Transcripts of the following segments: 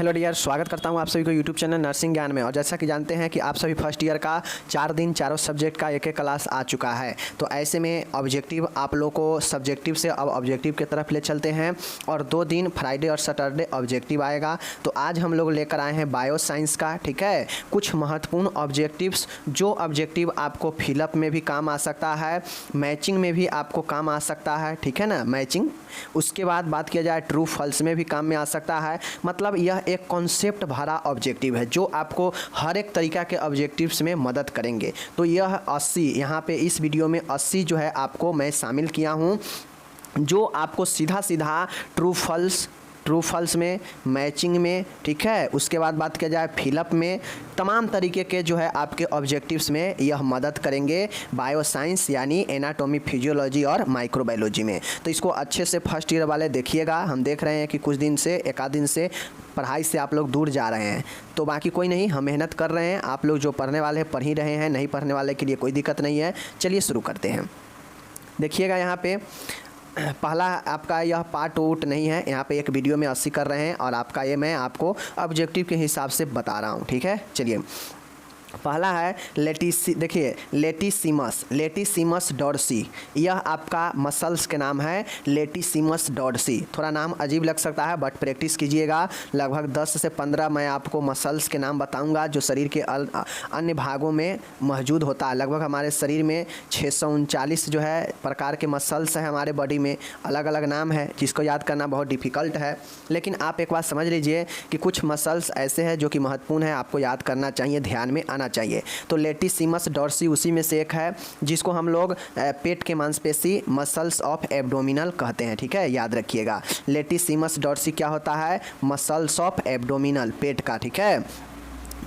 Hello dear, स्वागत करता हूं आप सभी को यूट्यूब चैनल नर्सिंग ज्ञान में। और जैसा कि जानते हैं कि आप सभी फर्स्ट ईयर का 4 दिन चारों सब्जेक्ट का एक क्लास आ चुका है। तो ऐसे में ऑब्जेक्टिव आप लोग को सब्जेक्टिव से अब ऑब्जेक्टिव की तरफ ले चलते हैं और 2 दिन फ्राइडे और सैटरडे ऑब्जेक्टिव आएगा। तो आज हम लोग लेकर आए हैं बायो साइंस का, ठीक है, कुछ महत्वपूर्ण ऑब्जेक्टिव्स जो ऑब्जेक्टिव आपको फिलअप में भी काम आ सकता है, मैचिंग में भी आपको काम आ सकता है, ठीक है ना, मैचिंग। उसके बाद बात किया जाए ट्रू फॉल्स में भी काम में आ सकता है। मतलब यह एक कॉन्सेप्ट भरा ऑब्जेक्टिव है जो आपको हर एक तरीका के ऑब्जेक्टिव्स में मदद करेंगे। तो यह 80 यहाँ पे इस वीडियो में 80 जो है आपको मैं शामिल किया हूँ जो आपको सीधा सीधा ट्रू फॉल्स में, मैचिंग में, ठीक है, उसके बाद बात किया जाए फिलअप में, तमाम तरीके के जो है आपके ऑब्जेक्टिव्स में यह मदद करेंगे बायो साइंस यानी एनाटॉमी, फिजियोलॉजी और माइक्रोबायोलॉजी में। तो इसको अच्छे से फर्स्ट ईयर वाले देखिएगा। हम देख रहे हैं कि कुछ दिन से, एक आध दिन से पढ़ाई से आप लोग दूर जा रहे हैं, तो बाकी कोई नहीं, हम मेहनत कर रहे हैं। आप लोग जो पढ़ने वाले हैं पढ़ ही रहे हैं, नहीं पढ़ने वाले के लिए कोई दिक्कत नहीं है। चलिए शुरू करते हैं। देखिएगा यहाँ पे पहला आपका यह पार्ट वोट नहीं है, यहाँ पे एक वीडियो में 80 कर रहे हैं और आपका ये मैं आपको ऑब्जेक्टिव के हिसाब से बता रहा हूँ, ठीक है। चलिए पहला है देखिए लेटिसिमस डॉर्सी। यह आपका मसल्स के नाम है, लेटिसिमस डॉर्सी। थोड़ा नाम अजीब लग सकता है बट प्रैक्टिस कीजिएगा। लगभग 10 से 15 मैं आपको मसल्स के नाम बताऊंगा जो शरीर के अन्य भागों में मौजूद होता है। लगभग हमारे शरीर में 639 जो है प्रकार के मसल्स हैं हमारे बॉडी में, अलग अलग नाम है जिसको याद करना बहुत डिफ़िकल्ट है। लेकिन आप एक बात समझ लीजिए कि कुछ मसल्स ऐसे हैं जो कि महत्वपूर्ण है, आपको याद करना चाहिए, ध्यान में चाहिए। तो लेटिसिमस डॉर्सी उसी में से एक है जिसको हम लोग पेट के मांसपेशी मसल्स ऑफ एब्डोमिनल कहते हैं, ठीक है, याद रखिएगा। लेटिसिमस डॉर्सी क्या होता है? मसल्स ऑफ एब्डोमिनल, पेट का, ठीक है।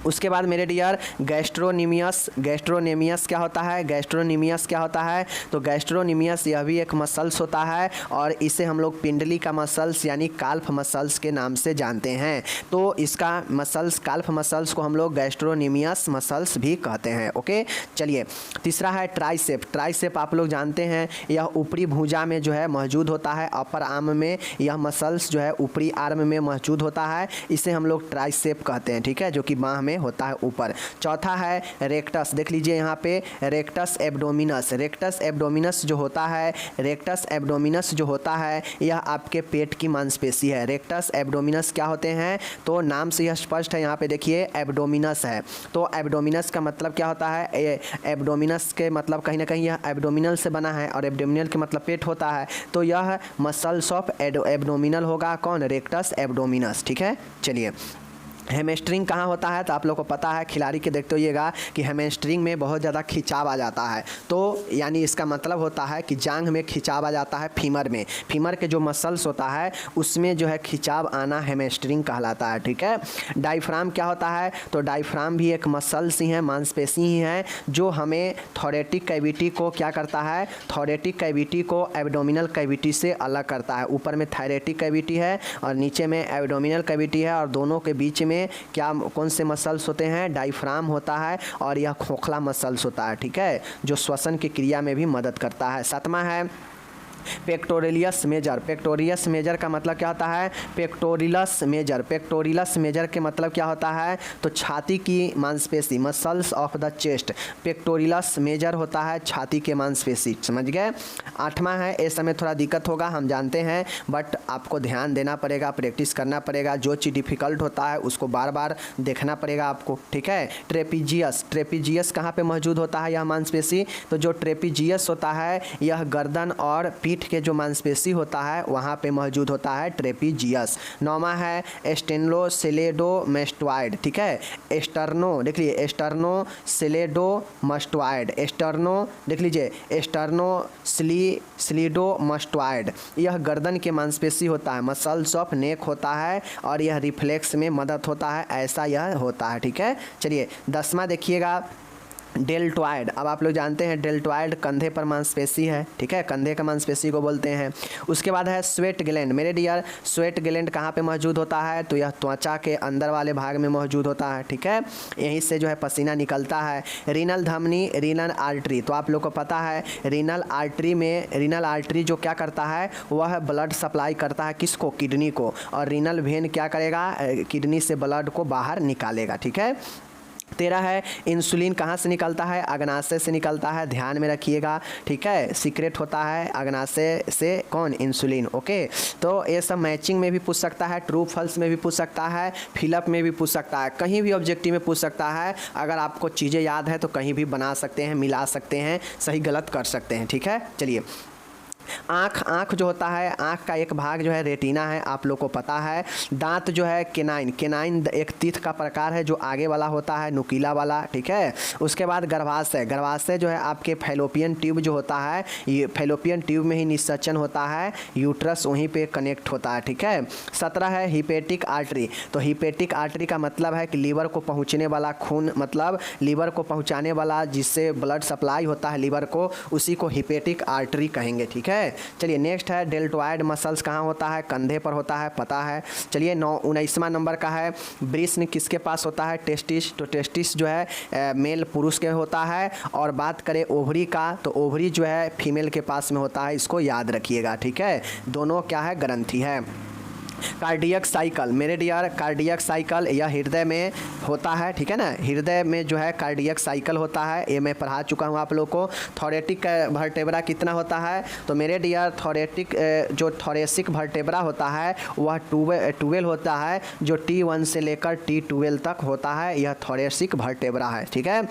उसके बाद मेरे डियर गैस्ट्रोनेमियस क्या होता है? गैस्ट्रोनेमियस क्या होता है? तो गैस्ट्रोनेमियस यह भी एक मसल्स होता है और इसे हम लोग पिंडली का मसल्स यानी काल्फ मसल्स के नाम से जानते हैं। तो इसका मसल्स, काल्फ मसल्स को हम लोग गैस्ट्रोनेमियस मसल्स भी कहते हैं। ओके, चलिए तीसरा है ट्राइसेप। ट्राइसेप आप लोग जानते हैं, यह ऊपरी भुजा में जो है मौजूद होता है, अपर आर्म में यह मसल्स जो है ऊपरी आर्म में मौजूद होता है, इसे हम लोग ट्राइसेप कहते हैं, ठीक है, जो कि बाह में होता है ऊपर। चौथा है रेक्टस। देख लीजिए यहाँ पे रेक्टस एब्डोमिनस। रेक्टस एब्डोमिनस जो होता है, रेक्टस एब्डोमिनस जो होता है यह आपके पेट की मांसपेशी है। रेक्टस एब्डोमिनस क्या होते हैं? तो नाम से यह स्पष्ट है, यहाँ पे देखिए एब्डोमिनस है। तो एब्डोमिनस का मतलब क्या होता है? एब्डोमिनस के मतलब कहीं ना कहीं यह एब्डोमिनल से बना है और एब्डोमिनल के मतलब पेट होता है, तो यह मसल्स ऑफ एब्डोमिनल होगा। कौन? रेक्टस एब्डोमिनस, ठीक है। चलिए हैमस्ट्रिंग कहाँ होता है? तो आप लोग को पता है, खिलाड़ी के देखते होइएगा कि हैमस्ट्रिंग में बहुत ज़्यादा खिंचाव आ जाता है। तो यानी इसका मतलब होता है कि जांघ में खिंचाव आ जाता है, फीमर में, फीमर के जो मसल्स होता है उसमें जो है खिंचाव आना हैमस्ट्रिंग कहलाता है, ठीक है। डायफ्राम क्या होता है? तो डायफ्राम भी एक मसल्स ही है, मांसपेशी ही है, जो हमें थोरेटिक कैविटी को क्या करता है? थोरेटिक कैविटी को एब्डोमिनल कैविटी से अलग करता है। ऊपर में थायरेटिक कैविटी है और नीचे में एब्डोमिनल कैविटी है और दोनों के बीच में क्या कौन से मसल्स होते हैं? डायफ्राम होता है और यह खोखला मसल्स होता है, ठीक है, जो श्वसन की क्रिया में भी मदद करता है। सातवां है पेक्टोरियस मेजर। पेक्टोरियस मेजर का मतलब क्या होता है? पेक्टोरियस मेजर, पेक्टोरियस मेजर के मतलब क्या होता है? तो छाती की मांसपेशी, muscles of the chest. Pectoralis major होता है छाती के मांसपेशी, समझ गए। आठवां है, इस समय थोड़ा दिक्कत होगा हम जानते हैं, बट आपको ध्यान देना पड़ेगा, प्रैक्टिस करना पड़ेगा। जो चीज़ डिफ़िकल्ट होता है उसको बार बार देखना पड़ेगा आपको, ठीक है। ट्रेपीजियस। ट्रेपीजियस कहाँ पे मौजूद होता है यह मांसपेशी? तो जो ट्रेपीजियस होता है यह गर्दन और पीठ के जो मांसपेशी होता है वहाँ पे मौजूद होता है ट्रेपीजियस। नौवां है स्टेर्नोसेलेडोमेस्टॉइड, ठीक है। एस्टर्नो देख लीजिए, एस्टर्नोसेलेडोमेस्टॉइड, एस्टर्नो देख लीजिए, एस्टर्नोसेलेडोमेस्टॉइड। यह गर्दन के मांसपेशी होता है, मसल्स ऑफ नेक होता है और यह रिफ्लेक्स में मदद होता है, ऐसा यह होता है, ठीक है। चलिए 10वां देखिएगा डेल्टॉइड, अब आप लोग जानते हैं डेल्टॉइड कंधे पर मांसपेशी है, ठीक है, कंधे का मांसपेशी को बोलते हैं। उसके बाद है स्वेट ग्लैंड। मेरे डियर, स्वेट ग्लैंड कहाँ पे मौजूद होता है? तो यह त्वचा के अंदर वाले भाग में मौजूद होता है, ठीक है, यहीं से जो है पसीना निकलता है। रीनल धमनी, रीनल आर्टरी, तो आप लोग को पता है रीनल आर्टरी जो क्या करता है, वह ब्लड सप्लाई करता है किसको? किडनी को, और रीनल वेन क्या करेगा? किडनी से ब्लड को बाहर निकालेगा, ठीक है। 13 है इंसुलिन कहाँ से निकलता है? अग्नाशय से निकलता है, ध्यान में रखिएगा, ठीक है, सीक्रेट होता है अग्नाशय से कौन? Insulin, okay. तो ये सब मैचिंग में भी पूछ सकता है, ट्रू फॉल्स में भी पूछ सकता है, फिलअप में भी पूछ सकता है, कहीं भी ऑब्जेक्टिव में पूछ सकता है। अगर आपको चीज़ें याद है तो कहीं भी बना सकते हैं, मिला सकते हैं, सही गलत कर सकते हैं, ठीक है। चलिए, आँख जो होता है, आँख का एक भाग जो है रेटिना है, आप लोग को पता है। दांत जो है केनाइन एक तीत का प्रकार है जो आगे वाला होता है, नुकीला वाला, ठीक है। उसके बाद गर्भाशय जो है आपके फैलोपियन ट्यूब जो होता है, ये फैलोपियन ट्यूब में ही निषेचन होता है, यूट्रस वहीं पे कनेक्ट होता है, ठीक है। 17 है हिपेटिक आर्टरी। तो हिपेटिक आर्टरी का मतलब है कि लीवर को पहुँचने वाला खून, मतलब लीवर को पहुँचाने वाला जिससे ब्लड सप्लाई होता है लीवर को, उसी को हिपेटिक आर्टरी कहेंगे, ठीक है। चलिए नेक्स्ट है डेल्टॉइड मसल्स कहाँ होता है? कंधे पर होता है, पता है। चलिए 19वां नंबर का है ब्रिस्ट किसके पास होता है? टेस्टिस। तो टेस्टिस जो है मेल पुरुष के होता है। और बात करें ओवरी का, तो ओवरी जो है फीमेल के पास में होता है, इसको याद रखिएगा, ठीक है। दोनों क्या है? ग्रंथि है। कार्डियक साइकिल, मेरे डियर, कार्डियक साइकिल यह हृदय में होता है, ठीक है ना, हृदय में जो है कार्डियक साइकिल होता है, ये मैं पढ़ा चुका हूँ आप लोग को। थोरेटिक वर्टेब्रा कितना होता है? तो मेरे डियर जो थोरेसिक वर्टेब्रा होता है वह 12 होता है, जो T1 से लेकर T12 तक होता है, यह थोरेसिक वर्टेब्रा है, ठीक है।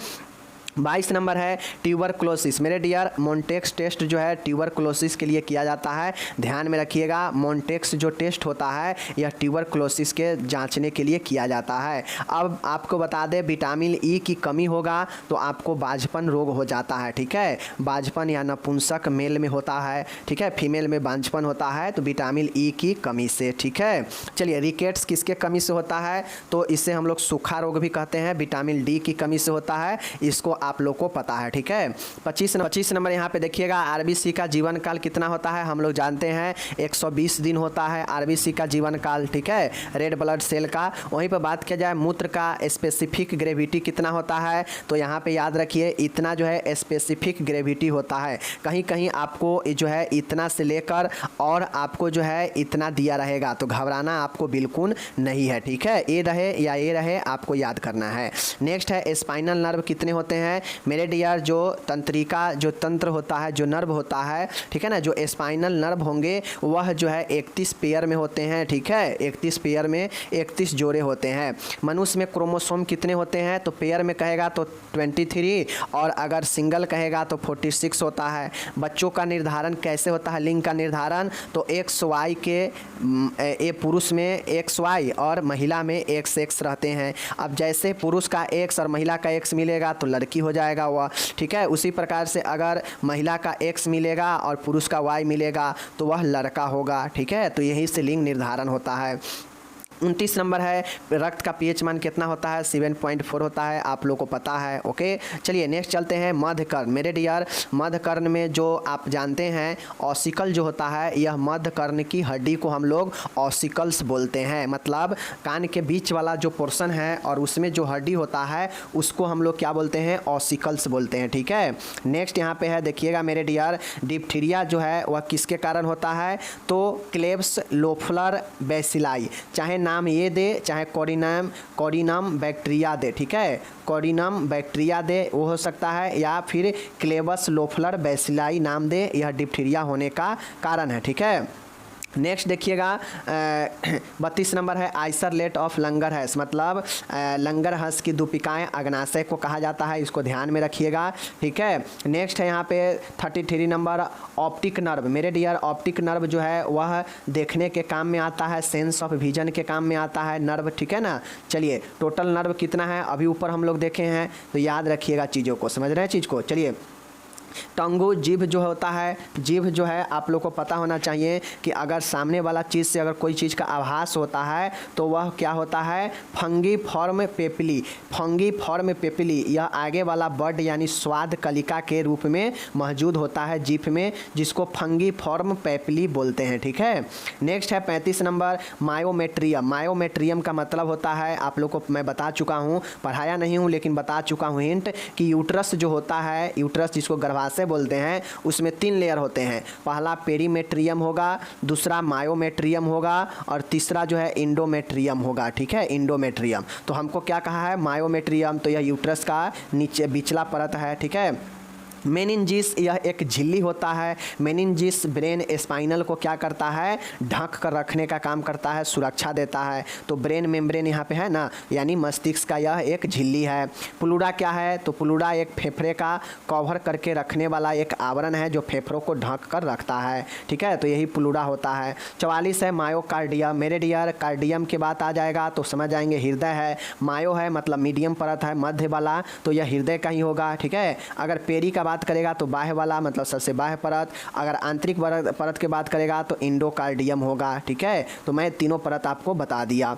22 नंबर है ट्यूबरक्लोसिस। मेरे डियर, मोन्टेक्स टेस्ट जो है ट्यूबरक्लोसिस के लिए किया जाता है, ध्यान में रखिएगा। मोन्टेक्स जो टेस्ट होता है यह ट्यूबरक्लोसिस के जांचने के लिए किया जाता है। अब आपको बता दें, विटामिन ई की कमी होगा तो आपको बांझपन रोग हो जाता है, ठीक है। बांझपन या नपुंसक मेल में होता है, ठीक है, फीमेल में बांझपन होता है तो विटामिन ई की कमी से, ठीक है। चलिए, रिकेट्स किसके कमी से होता है? तो इसे हम लोग सूखा रोग भी कहते हैं, विटामिन डी की कमी से होता है, इसको आप लोग को पता है, ठीक है। 25 नंबर यहाँ पे देखिएगा, आरबीसी का जीवन काल कितना होता है? हम लोग जानते हैं 120 दिन होता है आरबीसी का जीवन काल, ठीक है, रेड ब्लड सेल का। वहीं पर बात किया जाए मूत्र का स्पेसिफिक ग्रेविटी कितना होता है, तो यहाँ पे याद रखिए इतना जो है स्पेसिफिक ग्रेविटी होता है। कहीं कहीं आपको जो है इतना से लेकर और आपको जो है इतना दिया रहेगा, तो घबराना आपको बिल्कुल नहीं है, ठीक है। ए रहे या ए रहे, आपको याद करना है। नेक्स्ट है स्पाइनल नर्व कितने होते हैं? मेरे डियर, जो तंत्रिका जो तंत्र होता है, जो नर्व होता है, ठीक है ना, जो स्पाइनल नर्व होंगे वह जो है 31 पेयर में होते हैं, ठीक है, 31 पेयर में 31 जोड़े होते हैं। मनुष्य में क्रोमोसोम कितने होते हैं? तो पेयर में कहेगा तो 23, और अगर सिंगल कहेगा तो 46 होता है। बच्चों का निर्धारण कैसे होता है? लिंग का निर्धारण तो XY के ए पुरुष में XY और महिला में XX रहते हैं। अब जैसे पुरुष का X और महिला का X मिलेगा तो लड़की हो जाएगा वह, ठीक है। उसी प्रकार से अगर महिला का X मिलेगा और पुरुष का Y मिलेगा तो वह लड़का होगा, ठीक है। तो यही से लिंग निर्धारण होता है। 29 नंबर है रक्त का पीएच मान कितना होता है? 7.4 होता है, आप लोग को पता है, ओके। चलिए नेक्स्ट चलते हैं मध्यकर्ण। मेरे डियर, मध्यकर्ण में जो आप जानते हैं ऑसिकल जो होता है, यह मध्यकर्ण की हड्डी को हम लोग ऑसिकल्स बोलते हैं, मतलब कान के बीच वाला जो पोर्शन है और उसमें जो हड्डी होता है उसको हम लोग क्या बोलते हैं? ऑसिकल्स बोलते हैं, ठीक है। नेक्स्ट यहाँ पे है, देखिएगा मेरे डियर, डिप्थीरिया जो है वह किसके कारण होता है? तो क्लेब्स लोफलर बेसिलाई, चाहे नाम ये दे चाहे कोरिनम बैक्टीरिया दे, ठीक है, कोरिनम बैक्टीरिया दे वो हो सकता है, या फिर क्लेबस लोफलर बेसिलाई नाम दे, यह डिप्थीरिया होने का कारण है, ठीक है। नेक्स्ट देखिएगा 32 नंबर है आइसरलेट ऑफ लंगर हंस, मतलब लंगर हंस की दुपिकाएँ अग्नाशय को कहा जाता है, इसको ध्यान में रखिएगा, ठीक है। नेक्स्ट है यहाँ पे 33 नंबर ऑप्टिक नर्व। मेरे डियर, ऑप्टिक नर्व जो है वह देखने के काम में आता है, सेंस ऑफ विजन के काम में आता है नर्व, ठीक है ना। चलिए टोटल नर्व कितना है अभी ऊपर हम लोग देखे हैं, तो याद रखिएगा चीज़ों को, समझ रहे हैं चीज़ को। चलिए टंगू जीभ जो होता है, जीभ जो है आप लोग को पता होना चाहिए कि अगर सामने वाला चीज़ से अगर कोई चीज़ का आभास होता है तो वह क्या होता है, fungi form papillae. Fungi form papillae यह आगे वाला बड यानी स्वाद कलिका के रूप में मौजूद होता है जीभ में, जिसको फंगी फॉर्म पेपिली बोलते हैं। ठीक है, नेक्स्ट है 35 नंबर मायोमेट्रियम। मायोमेट्रियम का मतलब होता है, आप लोग को मैं बता चुका हूँ, पढ़ाया नहीं हूँ लेकिन बता चुका हूँ हिंट, कि यूट्रस जो होता है, यूट्रस जिसको गर्भाशय बोलते हैं, उसमें 3 लेयर होते हैं। पहला पेरीमेट्रियम होगा, दूसरा मायोमेट्रियम होगा और तीसरा जो है इंडोमेट्रियम होगा। ठीक है, इंडोमेट्रियम। तो हमको क्या कहा है, मायोमेट्रियम, तो यह यूट्रस का नीचे बिचला परत है। ठीक है, मेनिनजिस यह एक झिल्ली होता है। मेनिनजिस ब्रेन स्पाइनल को क्या करता है, ढक कर रखने का काम करता है, सुरक्षा देता है। तो ब्रेन मेम्ब्रेन यहाँ पे है ना, यानी मस्तिष्क का यह एक झिल्ली है। प्लूरा क्या है, तो प्लूरा एक फेफड़े का कवर करके रखने वाला एक आवरण है जो फेफड़ों को ढक कर रखता है। ठीक है, तो यही प्लूरा होता है। 44 है मायोकार्डियम। मेरे डियर, कार्डियम की बात आ जाएगा तो समझ जाएंगे हृदय है। मायो है मतलब मीडियम परत है, मध्य वाला, तो यह हृदय का ही होगा। ठीक है, अगर पेरी का बात करेगा तो बाह्य वाला मतलब सबसे बाह्य परत, अगर आंतरिक परत की बात करेगा तो इंडोकार्डियम होगा। ठीक है, तो मैं तीनों परत आपको बता दिया।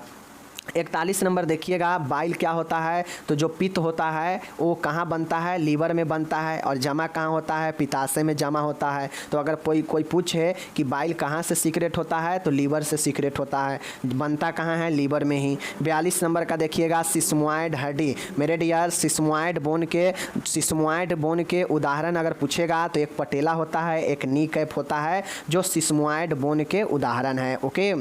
41 नंबर देखिएगा, बाइल क्या होता है, तो जो पित्त होता है वो कहाँ बनता है, लीवर में बनता है, और जमा कहाँ होता है, पित्ताशय में जमा होता है। तो अगर कोई पूछे कि बाइल कहाँ से सीक्रेट होता है, तो लीवर से सीक्रेट होता है। बनता कहाँ है, लीवर में ही। 42 नंबर का देखिएगा, सिस्मोइड हड्डी। मेरे डियर, सिस्मोइड बोन के उदाहरण अगर पूछेगा तो एक पटेला होता है, एक नी कैप होता है, जो सिस्मोइड बोन के उदाहरण है। ओके,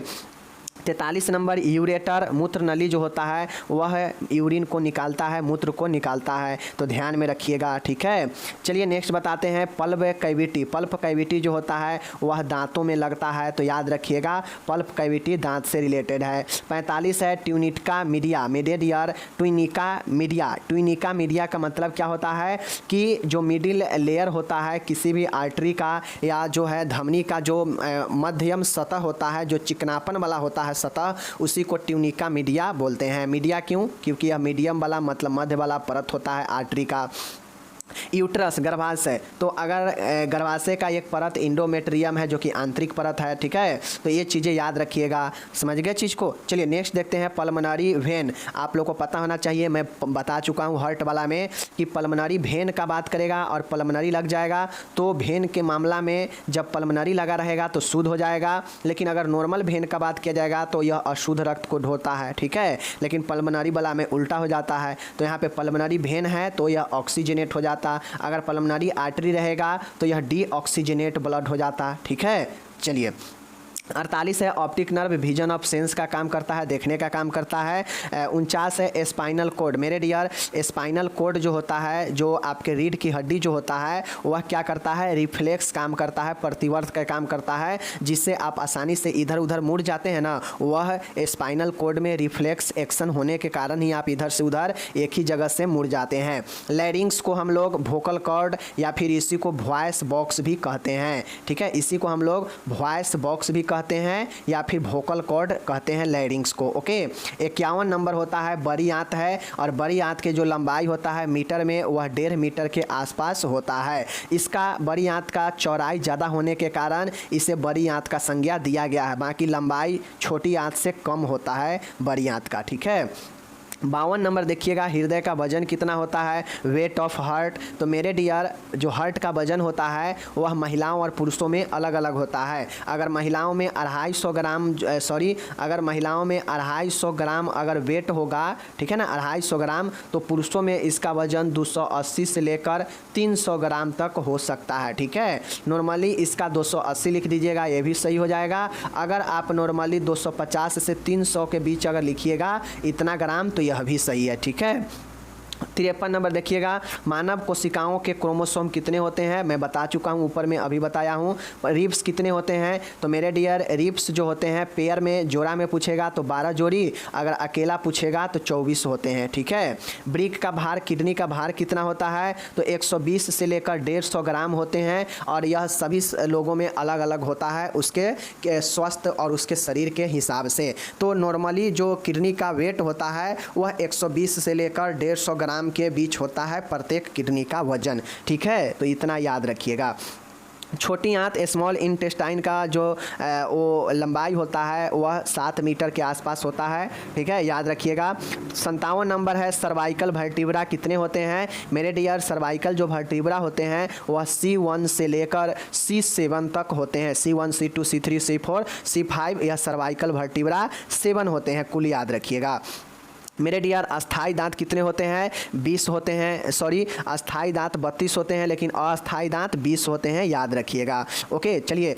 43 नंबर यूरेटर, मूत्र नली जो होता है वह यूरिन को निकालता है, मूत्र को निकालता है, तो ध्यान में रखिएगा। ठीक है, चलिए नेक्स्ट बताते हैं पल्प कैविटी। पल्प कैविटी जो होता है वह दांतों में लगता है, तो याद रखिएगा पल्प कैविटी दांत से रिलेटेड है। 45 है ट्यूनिका मीडिया। मेरे dear, tunica media. Tunica media का मतलब क्या होता है कि जो मिडिल लेयर होता है किसी भी आर्टरी का या जो है धमनी का, जो मध्यम सतह होता है, जो चिकनापन वाला होता है सतह, उसी को ट्यूनिका मीडिया बोलते हैं। मीडिया क्यों, क्योंकि यह मीडियम वाला मतलब मध्य वाला परत होता है आर्टरी का। यूट्रस गर्भाशय, तो अगर गर्भाशय का एक परत इंडोमेट्रियम है जो कि आंतरिक परत है। ठीक है, तो ये चीज़ें याद रखिएगा। समझ गए चीज़ को। चलिए नेक्स्ट देखते हैं पल्मोनरी वेन। आप लोग को पता होना चाहिए, मैं बता चुका हूँ हार्ट वाला में कि पल्मोनरी वेन का बात करेगा और पल्मोनरी लग जाएगा, तो वेन के मामला में जब पल्मोनरी लगा रहेगा तो शुद्ध हो जाएगा, लेकिन अगर नॉर्मल वेन का बात किया जाएगा तो यह अशुद्ध रक्त को ढोता है। ठीक है, लेकिन पल्मोनरी वाला में उल्टा हो जाता है। तो यहाँ पे पल्मोनरी वेन है तो यह ऑक्सीजनेट हो जाता, अगर पल्मोनरी आर्टरी रहेगा तो यह डीऑक्सीजनेट ब्लड हो जाता। ठीक है, चलिए 48 है optic nerve, vision of sense का काम करता है, देखने का काम करता है। 49 है स्पाइनल कोड। मेरे डियर, स्पाइनल कोड जो होता है, जो आपके रीढ़ की हड्डी जो होता है वह क्या करता है, रिफ्लेक्स काम करता है, प्रतिवर्त का काम करता है, जिससे आप आसानी से इधर उधर मुड़ जाते हैं ना, वह स्पाइनल कोड में रिफ्लेक्स एक्शन होने के कारण ही आप इधर से उधर एक ही जगह से मुड़ जाते हैं। लैरिंग्स को हम लोग वोकल कॉर्ड या फिर इसी को वॉइस बॉक्स भी कहते हैं। ठीक है, इसी को हम लोग वॉइस बॉक्स भी कहते हैं या फिर वोकल कॉर्ड कहते हैं लैरिंग्स को। ओके, 51 नंबर होता है बड़ी आंत है, और बड़ी आंत के जो लंबाई होता है मीटर में वह 1.5 मीटर के आसपास होता है। इसका बड़ी आंत का चौड़ाई ज़्यादा होने के कारण इसे बड़ी आंत का संज्ञा दिया गया है, बाकी लंबाई छोटी आंत से कम होता है बड़ी आंत का। ठीक है, 52 नंबर देखिएगा, हृदय का वजन कितना होता है, वेट ऑफ हार्ट। तो मेरे डियर, जो हार्ट का वजन होता है वह महिलाओं और पुरुषों में अलग अलग होता है। अगर महिलाओं में 250 ग्राम अगर महिलाओं में 250 ग्राम अगर वेट होगा, ठीक है ना, 250 ग्राम, तो पुरुषों में इसका वजन 280 से लेकर 300 ग्राम तक हो सकता है। ठीक है, नॉर्मली इसका 280 लिख दीजिएगा, ये भी सही हो जाएगा। अगर आप नॉर्मली 250 से 300 के बीच अगर लिखिएगा इतना ग्राम, तो यह भी सही है। ठीक है, 53 नंबर देखिएगा, मानव कोशिकाओं के क्रोमोसोम कितने होते हैं, मैं बता चुका हूँ, ऊपर में अभी बताया हूँ। रिब्स कितने होते हैं, तो मेरे डियर रिब्स जो होते हैं पेयर में, जोड़ा में पूछेगा तो 12 जोड़ी, अगर अकेला पूछेगा तो 24 होते हैं। ठीक है, ब्रिक का भार, किडनी का भार कितना होता है, तो 120 से लेकर 150 ग्राम होते हैं, और यह सभी लोगों में अलग अलग होता है उसके स्वास्थ्य और उसके शरीर के हिसाब से। तो नॉर्मली जो किडनी का वेट होता है वह 120 से लेकर 150 ग्राम ग्राम के बीच होता है प्रत्येक किडनी का वजन। ठीक है, तो इतना याद रखिएगा। छोटी आंत स्मॉल इंटेस्टाइन का जो वो लंबाई होता है वह 7 मीटर के आसपास होता है। ठीक है, याद रखिएगा। 57 नंबर है सर्वाइकल वर्टिब्रा कितने होते हैं? मेरे डियर सर्वाइकल जो वर्टिब्रा होते हैं वह C1 से लेकर C7 तक होते हैं। C1 C2 C3 C4 C5 यह सर्वाइकल वर्टिब्रा 7 होते हैं, कुल याद रखिएगा। मेरे डियर अस्थाई दांत कितने होते हैं? 20 होते हैं। सॉरी, अस्थाई दांत 32 होते हैं लेकिन अस्थाई दांत 20 होते हैं, याद रखिएगा। ओके, चलिए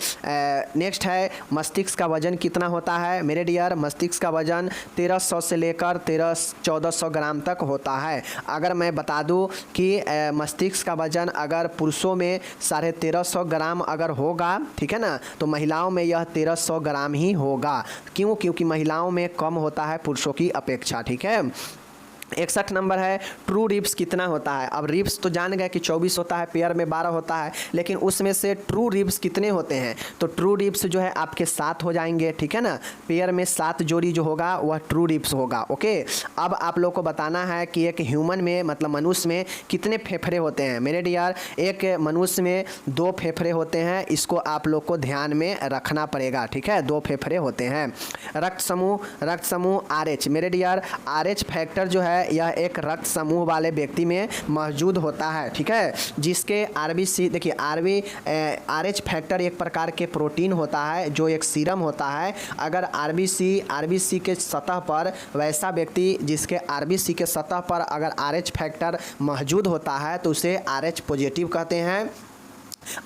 नेक्स्ट है मस्तिष्क का वजन कितना होता है? मेरे डियर मस्तिष्क का वजन 1300 से लेकर 1400 ग्राम तक होता है। अगर मैं बता दूं कि मस्तिष्क का वजन अगर पुरुषों में 1350 ग्राम अगर होगा, ठीक है ना, तो महिलाओं में यह 1300 ग्राम ही होगा। क्यों? क्योंकि महिलाओं में कम होता है पुरुषों की अपेक्षा। ठीक है। 61 नंबर है ट्रू रिब्स कितना होता है? अब रिब्स तो जान गए कि 24 होता है, पेयर में 12 होता है, लेकिन उसमें से ट्रू रिब्स कितने होते हैं? तो ट्रू रिब्स जो है आपके 7 हो जाएंगे। ठीक है ना, पेयर में 7 जोड़ी जो होगा वह ट्रू रिब्स होगा। ओके, अब आप लोग को बताना है कि एक ह्यूमन में मतलब मनुष्य में कितने फेफड़े होते हैं? मेरे डियर एक मनुष्य में 2 फेफड़े होते हैं, इसको आप लोग को ध्यान में रखना पड़ेगा। ठीक है, 2 फेफड़े होते हैं। रक्त समूह RH, मेरे डियर RH फैक्टर जो है यह एक रक्त समूह वाले व्यक्ति में मौजूद होता है। ठीक है, जिसके RBC देखिए RH फैक्टर एक प्रकार के प्रोटीन होता है जो एक सीरम होता है। अगर RBC के सतह पर वैसा व्यक्ति जिसके RBC के सतह पर अगर RH फैक्टर मौजूद होता है तो उसे RH पॉजिटिव कहते हैं।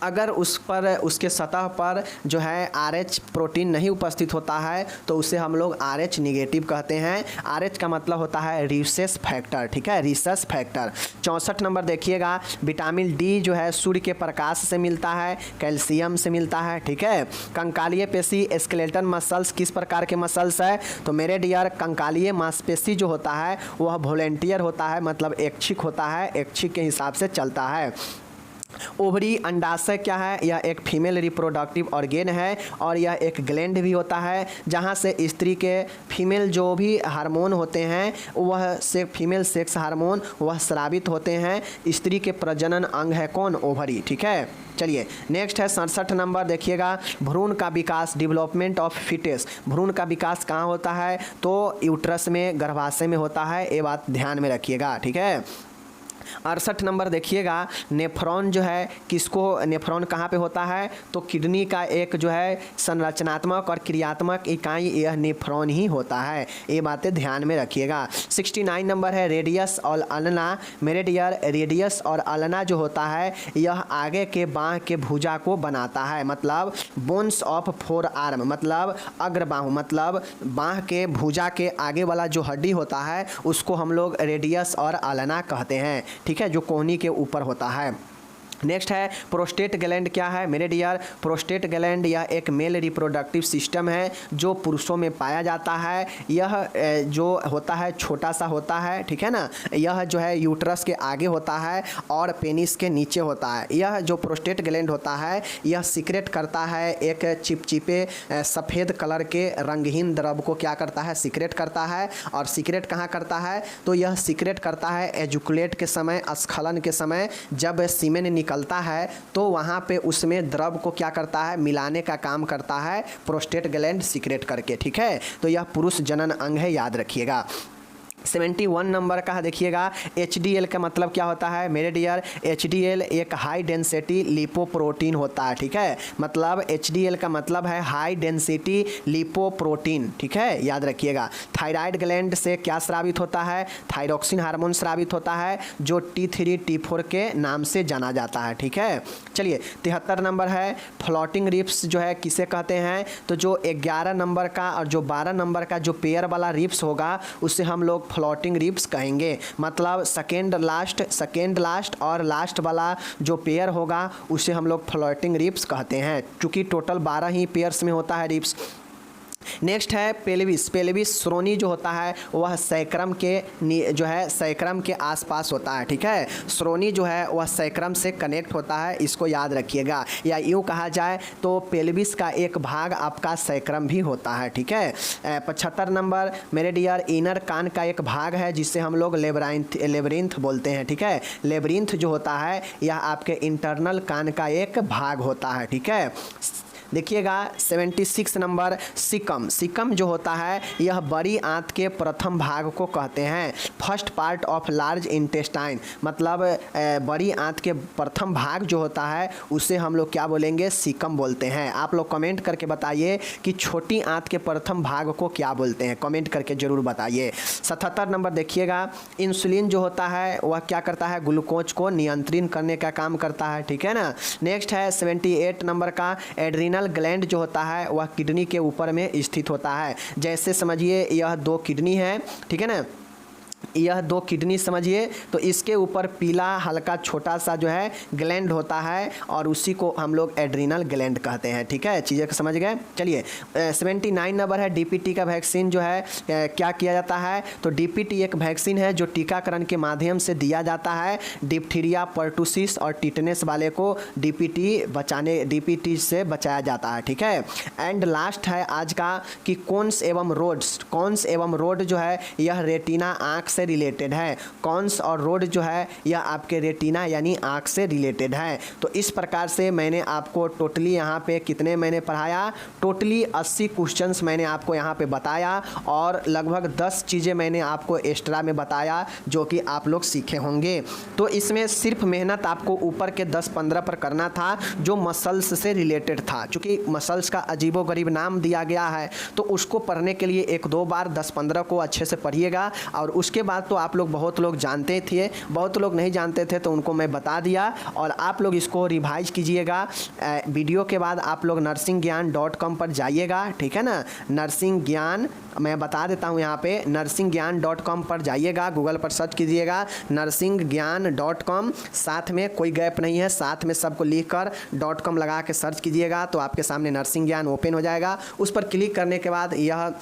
अगर उस पर उसके सतह पर जो है RH प्रोटीन नहीं उपस्थित होता है तो उसे हम लोग RH निगेटिव कहते हैं। RH का मतलब होता है रिसेस फैक्टर। ठीक है, रिसेस फैक्टर। 64 नंबर देखिएगा, विटामिन D जो है सूर्य के प्रकाश से मिलता है, कैल्शियम से मिलता है। ठीक है, कंकालीय पेशी स्केलेटन मसल्स किस प्रकार के मसल्स है? तो मेरे डियर कंकालीय मांसपेशी जो होता है वह वॉलंटियर होता है, मतलब ऐच्छिक होता है, ऐच्छिक के हिसाब से चलता है। ओवरी अंडाशय क्या है? यह एक फीमेल रिप्रोडक्टिव ऑर्गेन है और यह एक ग्लैंड भी होता है जहां से स्त्री के फीमेल जो भी हार्मोन होते हैं वह से फीमेल सेक्स हार्मोन वह स्रावित होते हैं। स्त्री के प्रजनन अंग है कौन? ओवरी। ठीक है, चलिए नेक्स्ट है 67 नंबर देखिएगा, भ्रूण का विकास डेवलपमेंट ऑफ फिटेस। भ्रूण का विकास कहाँ होता है? तो यूट्रस में, गर्भाशय में होता है, ये बात ध्यान में रखिएगा। ठीक है। 68 नंबर देखिएगा, नेफ्रॉन जो है किसको, नेफ्रॉन कहाँ पे होता है? तो किडनी का एक जो है संरचनात्मक और क्रियात्मक इकाई यह नेफ्रॉन ही होता है, ये बातें ध्यान में रखिएगा। 69 नंबर है रेडियस और अल्ना। मेरे डियर रेडियस और अल्ना जो होता है यह आगे के बाह के भुजा को बनाता है, मतलब बोन्स ऑफ फोर आर्म, मतलब अग्रबाहु, मतलब बाह के भुजा के आगे वाला जो हड्डी होता है उसको हम लोग रेडियस और अल्ना कहते हैं। ठीक है, जो कोहनी के ऊपर होता है। नेक्स्ट है प्रोस्टेट ग्लैंड क्या है? मेरे डियर प्रोस्टेट ग्लैंड यह एक मेल रिप्रोडक्टिव सिस्टम है जो पुरुषों में पाया जाता है। यह जो होता है छोटा सा होता है। ठीक है ना, यह जो है यूट्रस के आगे होता है और पेनिस के नीचे होता है। यह जो प्रोस्टेट ग्लैंड होता है यह सीक्रेट करता है एक चिपचिपे सफ़ेद कलर के रंगहीन द्रव को क्या करता है? सीक्रेट करता है। और सीक्रेट कहाँ करता है? तो यह सीक्रेट करता है एजुकुलेट के समय, स्खलन के समय, जब सीमेन निकलता है तो वहाँ पे उसमें द्रव को क्या करता है? मिलाने का काम करता है प्रोस्टेट ग्लैंड सीक्रेट करके। ठीक है, तो यह पुरुष जनन अंग है, याद रखिएगा। 71 नंबर का देखिएगा, HDL का मतलब क्या होता है? मेरे डियर HDL एक हाई डेंसिटी लिपोप्रोटीन होता है। ठीक है, मतलब HDL का मतलब है हाई डेंसिटी लिपोप्रोटीन। ठीक है, याद रखिएगा। थायराइड ग्लैंड से क्या स्रावित होता है? थायरोक्सिन हार्मोन स्रावित होता है जो T3 T4 के नाम से जाना जाता है। ठीक है, चलिए 73 नंबर है फ्लोटिंग रिब्स जो है किसे कहते हैं? तो जो 11 नंबर का और जो 12 नंबर का जो पेयर वाला रिब्स होगा उसे हम लोग फ्लोटिंग रिब्स कहेंगे, मतलब सेकेंड लास्ट और लास्ट वाला जो पेयर होगा उसे हम लोग फ्लोटिंग रिब्स कहते हैं, क्योंकि टोटल 12 ही पेयर्स में होता है रिब्स। नेक्स्ट है पेल्विस। पेल्विस श्रोणि जो होता है वह सैक्रम के जो है सैक्रम के आसपास होता है, ठीक है। श्रोणि जो है वह सैक्रम से कनेक्ट होता है, इसको याद रखिएगा। या यूँ कहा जाए तो पेल्विस का एक भाग आपका सैक्रम भी होता है, ठीक है। 75 नंबर मेरे डियर, इनर कान का एक भाग है जिससे हम लोग लेबरिंथ बोलते हैं, ठीक है। लेबरिंथ जो होता है यह आपके इंटरनल कान का एक भाग होता है, ठीक है। देखिएगा 76 नंबर सिकम। सिकम जो होता है यह बड़ी आंत के प्रथम भाग को कहते हैं। First part of large intestine, मतलब बड़ी आंत के प्रथम भाग जो होता है उसे हम लोग क्या बोलेंगे, सिकम बोलते हैं। आप लोग कमेंट करके बताइए कि छोटी आंत के प्रथम भाग को क्या बोलते हैं, कमेंट करके ज़रूर बताइए। 77 नंबर देखिएगा, इंसुलिन जो होता है वह क्या करता है, ग्लूकोज को नियंत्रित करने का काम करता है, ठीक है ना। नेक्स्ट है 78 नंबर का एड्रीनल ग्लैंड जो होता है वह किडनी के ऊपर में स्थित होता है। जैसे समझिए यह 2 किडनी है, ठीक है ना, यह 2 किडनी समझिए, तो इसके ऊपर पीला हल्का छोटा सा जो है ग्लैंड होता है और उसी को हम लोग एड्रीनल ग्लैंड कहते हैं, ठीक है। चीज़ें को समझ गए। चलिए 79 नंबर है डीपीटी का वैक्सीन जो है क्या किया जाता है, तो डीपीटी एक वैक्सीन है जो टीकाकरण के माध्यम से दिया जाता है। डिप्थीरिया, पर्टुसिस और टिटनेस वाले को डीपीटी से बचाया जाता है, ठीक है। एंड लास्ट है आज का कि कोन्स एवं रोड्स। कोन्स एवं रोड जो है यह रेटिना आँख से रिलेटेड है। कॉन्स और रोड जो है यह आपके रेटिना यानी आँख से रिलेटेड है। तो इस प्रकार से मैंने आपको टोटली यहाँ पे कितने मैंने पढ़ाया, टोटली 80 क्वेश्चंस मैंने आपको यहाँ पे बताया और लगभग 10 चीज़ें मैंने आपको एक्स्ट्रा में बताया जो कि आप लोग सीखे होंगे। तो इसमें सिर्फ मेहनत आपको ऊपर के 10-15 पर करना था जो मसल्स से रिलेटेड था। चूँकि मसल्स का अजीबोगरीब नाम दिया गया है तो उसको पढ़ने के लिए 1-2 बार 10-15 को अच्छे से पढ़िएगा और उसके बाद तो आप लोग बहुत लोग जानते थे, बहुत लोग नहीं जानते थे तो उनको मैं बता दिया और आप लोग इसको रिवाइज कीजिएगा। वीडियो के बाद आप लोग nursingyan.com पर जाइएगा, ठीक है ना। नर्सिंग ज्ञान मैं बता देता हूँ यहाँ पे, nursingyan.com पर जाइएगा, गूगल पर सर्च कीजिएगा nursingyan.com, साथ में कोई गैप नहीं है, साथ में सबको लिख कर .com लगा के सर्च कीजिएगा तो आपके सामने नर्सिंग ज्ञान ओपन हो जाएगा। उस पर क्लिक करने के बाद यह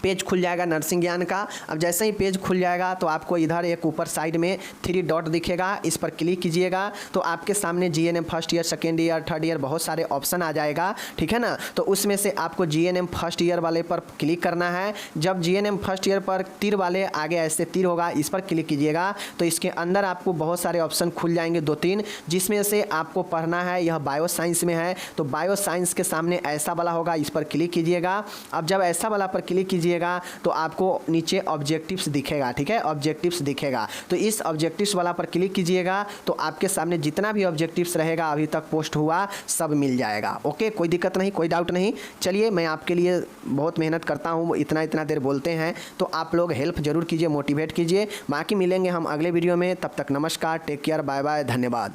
पेज खुल जाएगा नर्सिंग ज्ञान का। अब जैसे ही पेज खुल जाएगा तो आपको इधर एक ऊपर साइड में 3 डॉट दिखेगा, इस पर क्लिक कीजिएगा तो आपके सामने GNM first year, second year, third year बहुत सारे ऑप्शन आ जाएगा, ठीक है ना। तो उसमें से आपको जीएनएम फर्स्ट ईयर वाले पर क्लिक करना है। जब जीएनएम फर्स्ट ईयर पर तीर वाले आगे ऐसे तीर होगा, इस पर क्लिक कीजिएगा तो इसके अंदर आपको बहुत सारे ऑप्शन खुल जाएंगे 2-3, जिसमें से आपको पढ़ना है, यह बायो साइंस में है तो बायो साइंस के सामने ऐसा वाला होगा, इस पर क्लिक कीजिएगा। अब जब ऐसा वाला पर क्लिक कीजिएगा तो आपको नीचे ऑब्जेक्टिव्स दिखेगा, ठीक है, ऑब्जेक्टिव्स दिखेगा तो इस ऑब्जेक्टिव्स वाला पर क्लिक कीजिएगा तो आपके सामने जितना भी ऑब्जेक्टिव्स रहेगा अभी तक पोस्ट हुआ सब मिल जाएगा। ओके, कोई दिक्कत नहीं, कोई डाउट नहीं। चलिए मैं आपके लिए बहुत मेहनत करता हूँ, इतना देर बोलते हैं तो आप लोग हेल्प जरूर कीजिए, मोटिवेट कीजिए। बाकी मिलेंगे हम अगले वीडियो में, तब तक नमस्कार, टेक केयर, बाय बाय, धन्यवाद।